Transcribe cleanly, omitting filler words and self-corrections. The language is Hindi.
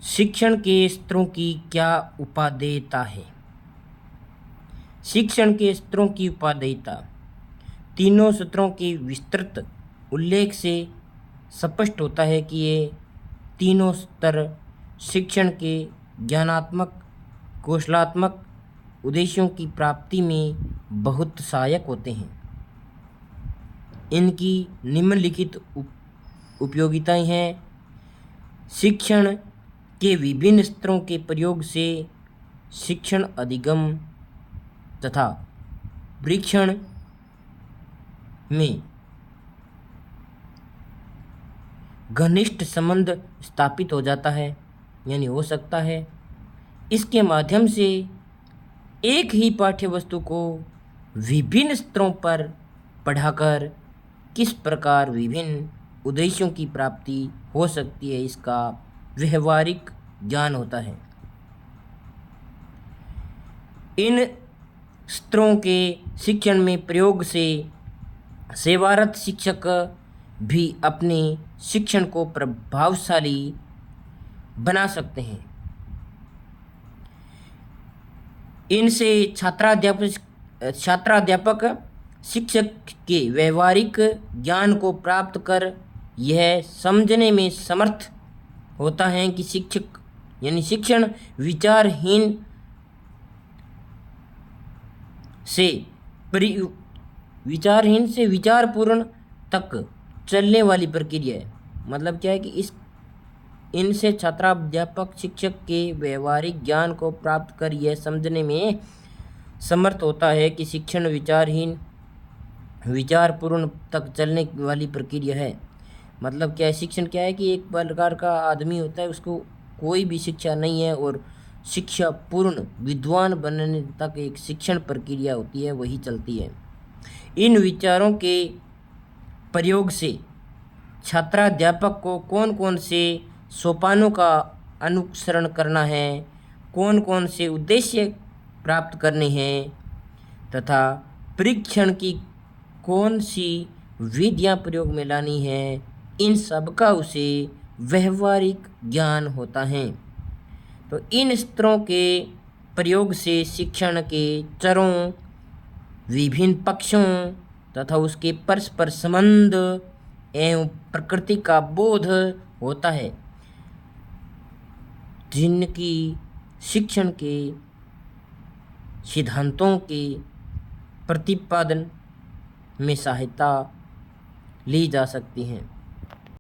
शिक्षण के स्तरों की क्या उपादेयता है? शिक्षण के स्तरों की उपादेयता तीनों स्तरों के विस्तृत उल्लेख से स्पष्ट होता है कि ये तीनों स्तर शिक्षण के ज्ञानात्मक, कौशलात्मक उद्देश्यों की प्राप्ति में बहुत सहायक होते हैं। इनकी निम्नलिखित उपयोगिताएं हैं। शिक्षण के विभिन्न स्तरों के प्रयोग से शिक्षण अधिगम तथा परीक्षण में घनिष्ठ संबंध स्थापित हो जाता है, यानी हो सकता है। इसके माध्यम से एक ही पाठ्य वस्तु को विभिन्न स्तरों पर पढ़ाकर किस प्रकार विभिन्न उद्देश्यों की प्राप्ति हो सकती है, इसका व्यवहारिक ज्ञान होता है। इन स्तरों के शिक्षण में प्रयोग से सेवारत शिक्षक भी अपने शिक्षण को प्रभावशाली बना सकते हैं। इनसे छात्राध्यापक शिक्षक के व्यवहारिक ज्ञान को प्राप्त कर यह समझने में समर्थ होता है कि शिक्षक यानी शिक्षण विचारहीन से विचारपूर्ण तक चलने वाली प्रक्रिया है। मतलब क्या है कि इनसे छात्राध्यापक शिक्षक के व्यवहारिक ज्ञान को प्राप्त कर यह समझने में समर्थ होता है कि शिक्षण विचारहीन विचारपूर्ण तक चलने वाली प्रक्रिया है। मतलब क्या है, शिक्षण क्या है कि एक प्रकार का आदमी होता है, उसको कोई भी शिक्षा नहीं है और शिक्षा पूर्ण विद्वान बनने तक एक शिक्षण प्रक्रिया होती है, वही चलती है। इन विचारों के प्रयोग से छात्राध्यापक को कौन कौन से सोपानों का अनुसरण करना है, कौन कौन से उद्देश्य प्राप्त करने हैं तथा परीक्षण की कौन सी विधियां प्रयोग में लानी है, इन सब का उसे व्यवहारिक ज्ञान होता है। तो इन स्तरों के प्रयोग से शिक्षण के चरों, विभिन्न पक्षों तथा उसके परस्पर संबंध एवं प्रकृति का बोध होता है, जिनकी शिक्षण के सिद्धांतों के प्रतिपादन में सहायता ली जा सकती है।